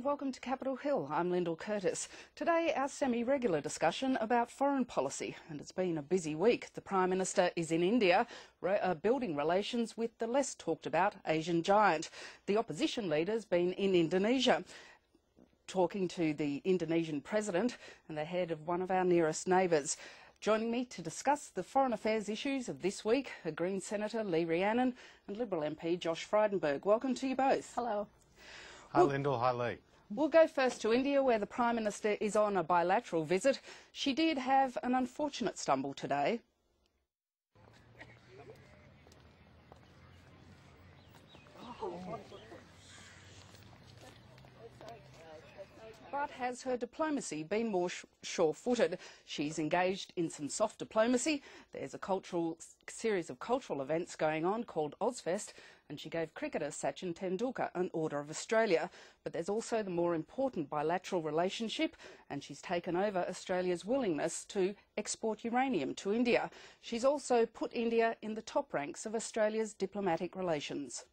welcome to Capitol Hill. I'm Lyndall Curtis. Today, our semi-regular discussion about foreign policy, and it's been a busy week. The Prime Minister is in India, building relations with the less talked about Asian giant. The opposition leader's been in Indonesia, talking to the Indonesian President and the head of one of our nearest neighbours. Joining me to discuss the foreign affairs issues of this week are Green Senator Lee Rhiannon and Liberal MP Josh Frydenberg. Welcome to you both. Hello. Hi Lyndall, hi Lee. We'll go first to India, where the Prime Minister is on a bilateral visit. She did have an unfortunate stumble today. But has her diplomacy been more sure-footed? She's engaged in some soft diplomacy. There's a series of cultural events going on called Ozfest, and she gave cricketer Sachin Tendulkar an Order of Australia. But there's also the more important bilateral relationship, and she's taken over Australia's willingness to export uranium to India. She's also put India in the top ranks of Australia's diplomatic relations.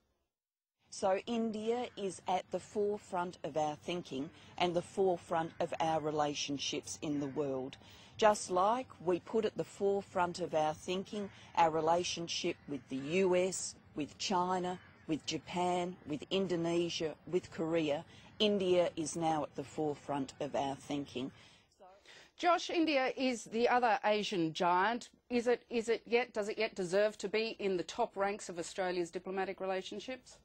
So India is at the forefront of our thinking and the forefront of our relationships in the world. Just like we put at the forefront of our thinking our relationship with the US, with China, with Japan, with Indonesia, with Korea, India is now at the forefront of our thinking. Josh, India is the other Asian giant. Does it yet deserve to be in the top ranks of Australia's diplomatic relationships?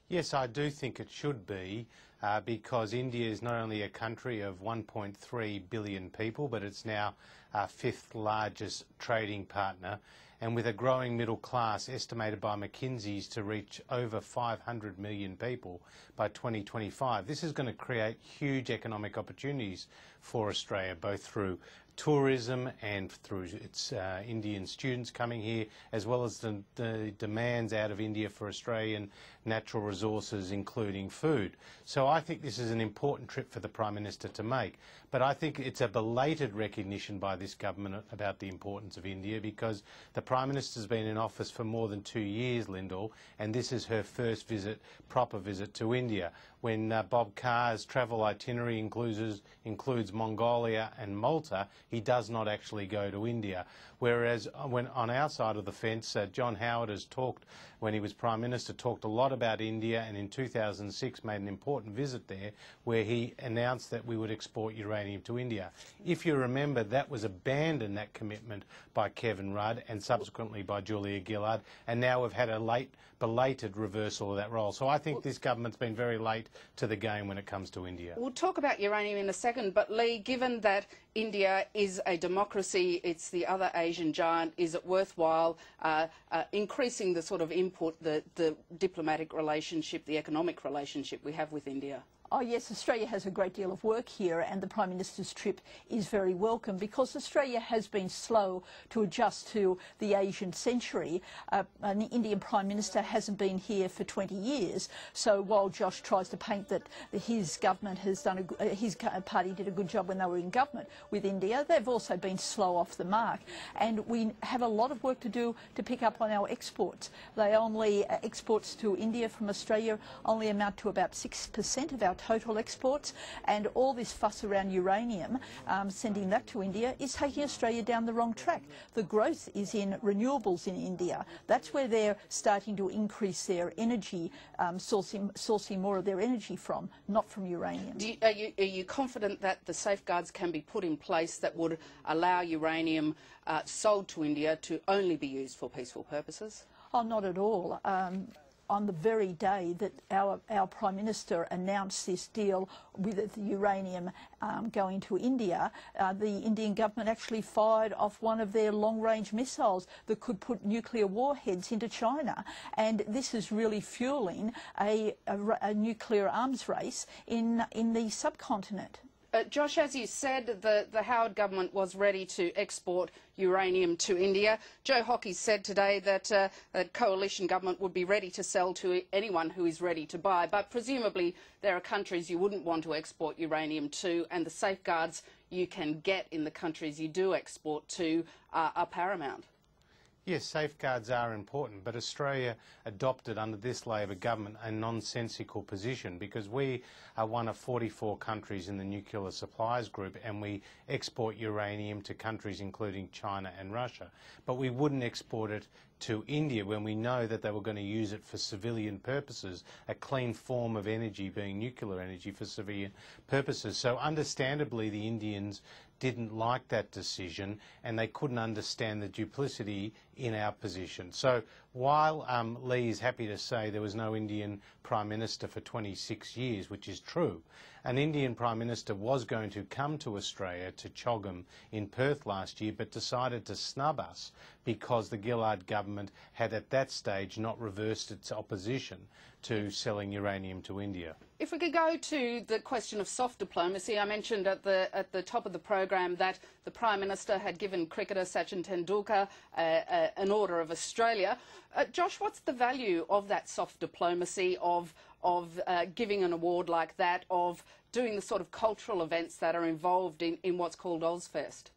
Yes, I do think it should be, because India is not only a country of 1.3 billion people, but it's now our fifth largest trading partner, and with a growing middle class estimated by McKinsey's to reach over 500 million people by 2025. This is going to create huge economic opportunities for Australia, both through tourism and through its Indian students coming here, as well as the demands out of India for Australian natural resources, including food. So I think this is an important trip for the Prime Minister to make. But I think it's a belated recognition by this government about the importance of India, because the Prime Minister's been in office for more than 2 years, Lyndall, and this is her first proper visit to India. When Bob Carr's travel itinerary includes Mongolia and Malta, he does not actually go to India. Whereas when on our side of the fence, John Howard has talked, when he was Prime Minister, talked a lot about India, and in 2006 made an important visit there where he announced that we would export uranium to India. If you remember, that was abandoned, that commitment, by Kevin Rudd and subsequently by Julia Gillard, and now we've had a belated reversal of that role. So I think this government's been very late to the game when it comes to India. We'll talk about uranium in a second, but Lee, given that India is a democracy, it's the other Asian giant, is it worthwhile increasing the sort of input, the diplomatic relationship, the economic relationship we have with India? Oh yes, Australia has a great deal of work here, and the Prime Minister's trip is very welcome, because Australia has been slow to adjust to the Asian century. An Indian Prime Minister hasn't been here for 20 years, so while Josh tries to paint that his government has done, his party did a good job when they were in government with India, they've also been slow off the mark, and we have a lot of work to do to pick up on our exports. They only, exports to India from Australia only amount to about 6% of our total exports, and all this fuss around uranium, sending that to India, is taking Australia down the wrong track. The growth is in renewables in India. That's where they're starting to increase their energy, sourcing more of their energy from, not from uranium. Are you confident that the safeguards can be put in place that would allow uranium sold to India to only be used for peaceful purposes? Oh, not at all. On the very day that our Prime Minister announced this deal with the uranium going to India, the Indian government actually fired off one of their long-range missiles that could put nuclear warheads into China. And this is really fueling a nuclear arms race in the subcontinent. Josh, as you said, the Howard government was ready to export uranium to India. Joe Hockey said today that a coalition government would be ready to sell to anyone who is ready to buy, but presumably there are countries you wouldn't want to export uranium to, and the safeguards you can get in the countries you do export to are paramount. Yes, safeguards are important, but Australia adopted under this Labor government a nonsensical position because we are one of 44 countries in the nuclear suppliers group and we export uranium to countries including China and Russia. But we wouldn't export it to India when we know that they were going to use it for civilian purposes, a clean form of energy being nuclear energy for civilian purposes. So understandably the Indians didn't like that decision and they couldn't understand the duplicity in our position. So while Lee is happy to say there was no Indian Prime Minister for 26 years, which is true, an Indian Prime Minister was going to come to Australia, to Choggum in Perth last year, but decided to snub us because the Gillard government had at that stage not reversed its opposition to selling uranium to India. If we could go to the question of soft diplomacy, I mentioned at the top of the program that the Prime Minister had given cricketer Sachin Tendulkar an Order of Australia. Josh, what's the value of that soft diplomacy, of giving an award like that, of doing the sort of cultural events that are involved in what's called Ozfest?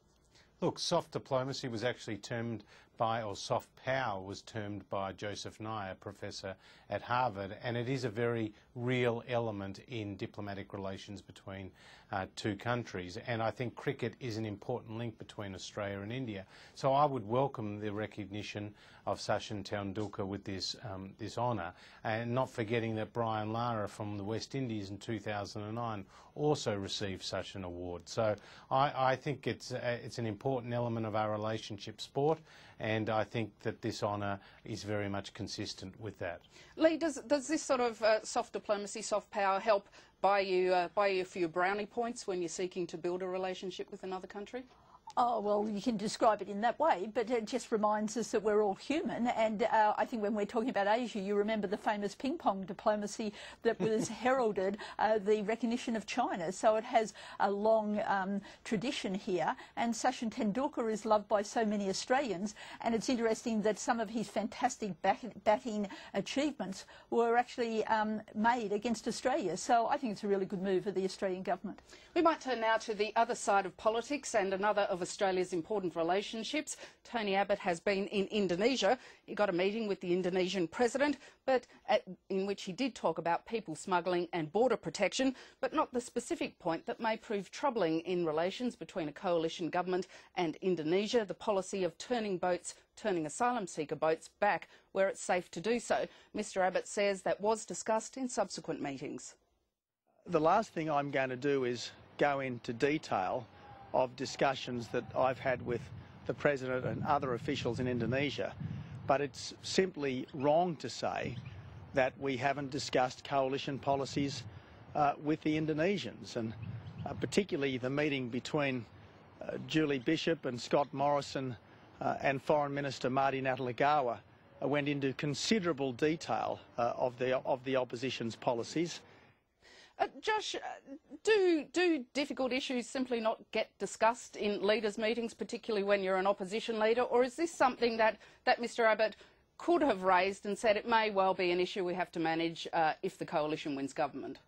Look, soft diplomacy was actually termed by, or soft power was termed by Joseph Nye, a professor at Harvard, and it is a very real element in diplomatic relations between two countries. And I think cricket is an important link between Australia and India. So I would welcome the recognition of Sachin Tendulkar with this honour, and not forgetting that Brian Lara from the West Indies in 2009 also received such an award. So I think it's an important element of our relationship sport, and I think that this honour is very much consistent with that. Lee, does this sort of soft diplomacy, soft power help buy you a few brownie points when you're seeking to build a relationship with another country? Oh, well, you can describe it in that way, but it just reminds us that we're all human. And I think when we're talking about Asia, you remember the famous ping pong diplomacy that was heralded the recognition of China. So it has a long tradition here. And Sachin Tendulkar is loved by so many Australians. And it's interesting that some of his fantastic batting achievements were actually made against Australia. So I think it's a really good move of the Australian government. We might turn now to the other side of politics and another of Australia's important relationships. Tony Abbott has been in Indonesia. He got a meeting with the Indonesian president, in which he did talk about people smuggling and border protection, but not the specific point that may prove troubling in relations between a coalition government and Indonesia, the policy of turning asylum seeker boats back where it's safe to do so. Mr Abbott says that was discussed in subsequent meetings. The last thing I'm going to do is go into detail of discussions that I've had with the President and other officials in Indonesia, but it's simply wrong to say that we haven't discussed coalition policies with the Indonesians, and particularly the meeting between Julie Bishop and Scott Morrison and Foreign Minister Marty Natalegawa went into considerable detail of the opposition's policies. Josh, do difficult issues simply not get discussed in leaders' meetings, particularly when you're an opposition leader, or is this something that Mr Abbott could have raised and said it may well be an issue we have to manage if the coalition wins government?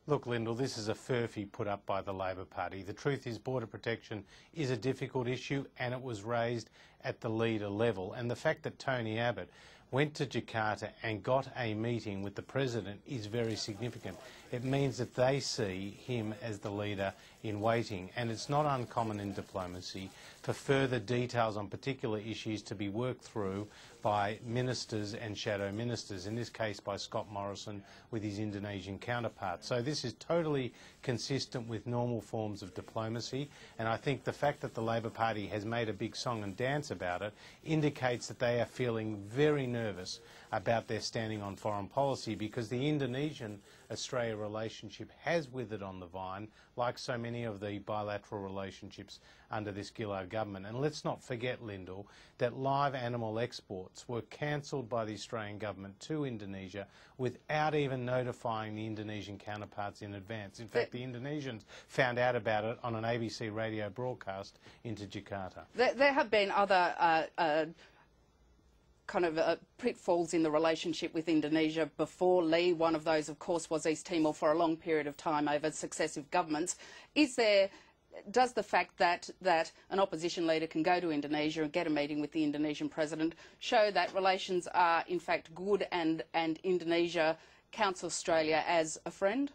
Look, Lyndall, this is a furphy put up by the Labor Party. The truth is border protection is a difficult issue and it was raised at the leader level. And the fact that Tony Abbott went to Jakarta and got a meeting with the President is very significant. It means that they see him as the leader in waiting, and it's not uncommon in diplomacy for further details on particular issues to be worked through by ministers and shadow ministers, in this case by Scott Morrison with his Indonesian counterpart. So this is totally consistent with normal forms of diplomacy, and I think the fact that the Labor Party has made a big song and dance about it indicates that they are feeling very nervous about their standing on foreign policy, because the Indonesian-Australia relationship has withered on the vine, like so many of the bilateral relationships under this Gillard government. And let's not forget, Lyndall, that live animal exports were cancelled by the Australian government to Indonesia without even notifying the Indonesian counterparts in advance. In fact, the Indonesians found out about it on an ABC radio broadcast into Jakarta. There have been other pitfalls in the relationship with Indonesia before Lee. One of those, of course, was East Timor for a long period of time over successive governments. Is there does the fact that an opposition leader can go to Indonesia and get a meeting with the Indonesian president show that relations are in fact good and Indonesia counts Australia as a friend?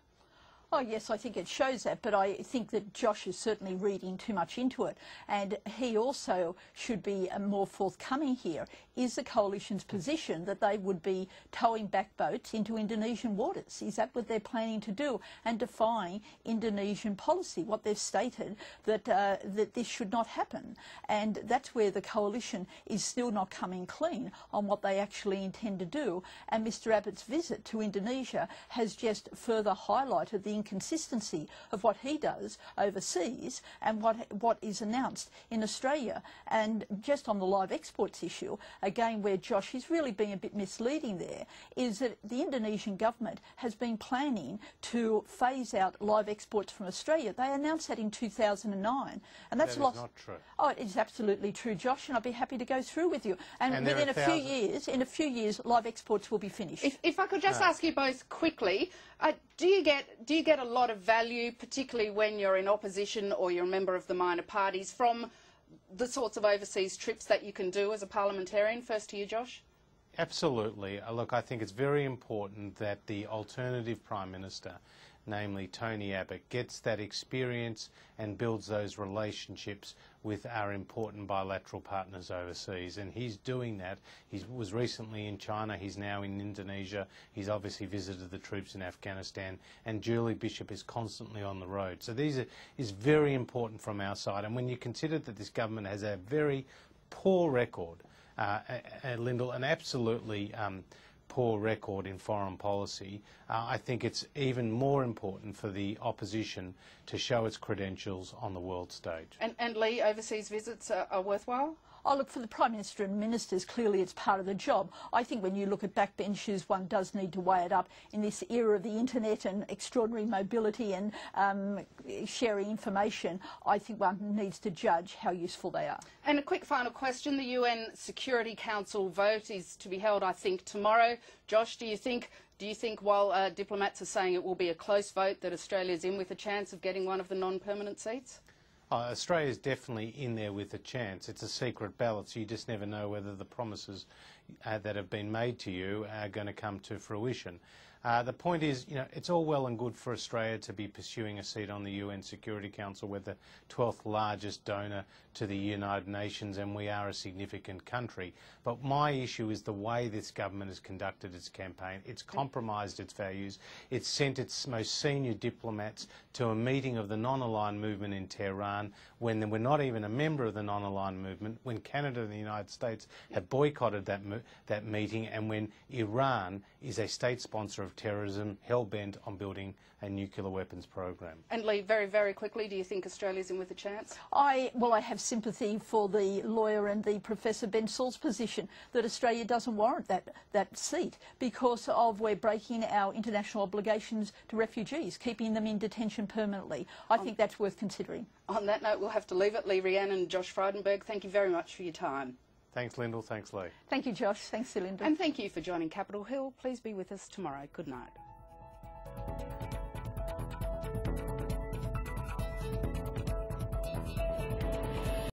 Oh yes, I think it shows that, but I think that Josh is certainly reading too much into it, and he also should be more forthcoming here. Is the coalition's position that they would be towing back boats into Indonesian waters? Is that what they're planning to do, and defying Indonesian policy? What they've stated, that that this should not happen, and that's where the coalition is still not coming clean on what they actually intend to do. And Mr Abbott's visit to Indonesia has just further highlighted the inconsistency of what he does overseas and what is announced in Australia. And just on the live exports issue, again where Josh is really being a bit misleading there, is that the Indonesian government has been planning to phase out live exports from Australia. They announced that in 2009, and that's That is not true. Oh, it is absolutely true, Josh, and I'd be happy to go through with you. And within a few years, live exports will be finished. If I could just ask you both quickly, do you get a lot of value, particularly when you're in opposition or you're a member of the minor parties, from the sorts of overseas trips that you can do as a parliamentarian? First to you, Josh. Absolutely. Look, I think it's very important that the alternative Prime Minister, namely Tony Abbott, gets that experience and builds those relationships with our important bilateral partners overseas. And he's doing that. He was recently in China, he's now in Indonesia, he's obviously visited the troops in Afghanistan, and Julie Bishop is constantly on the road. So these is very important from our side. And when you consider that this government has a very poor record, Lyndall, an absolutely poor record in foreign policy, I think it's even more important for the opposition to show its credentials on the world stage. And Lee, overseas visits are worthwhile? Oh, look, for the Prime Minister and ministers, clearly it's part of the job. I think when you look at backbenchers, one does need to weigh it up. In this era of the internet and extraordinary mobility and sharing information, I think one needs to judge how useful they are. And a quick final question. The UN Security Council vote is to be held, I think, tomorrow. Josh, do you think while diplomats are saying it will be a close vote, that Australia's in with a chance of getting one of the non-permanent seats? Australia's definitely in there with a chance. It's a secret ballot, so you just never know whether the promises that have been made to you are going to come to fruition. The point is, you know, it's all well and good for Australia to be pursuing a seat on the UN Security Council. We're the 12th largest donor to the United Nations, and we are a significant country. But my issue is the way this government has conducted its campaign. It's compromised its values. It's sent its most senior diplomats to a meeting of the non-aligned movement in Tehran when we're not even a member of the non-aligned movement, when Canada and the United States have boycotted that meeting, and when Iran is a state sponsor of terrorism, hell-bent on building a nuclear weapons program. And Lee, very, very quickly, do you think Australia's in with a chance? I have sympathy for the lawyer and the Professor Ben Saul's position that Australia doesn't warrant that seat because of we're breaking our international obligations to refugees, keeping them in detention permanently. I think that's worth considering. On that note, we'll have to leave it. Lee Rhiannon and Josh Frydenberg, thank you very much for your time. Thanks, Lyndall. Thanks, Lee. Thank you, Josh. Thanks, Celinda. And thank you for joining Capitol Hill. Please be with us tomorrow. Good night.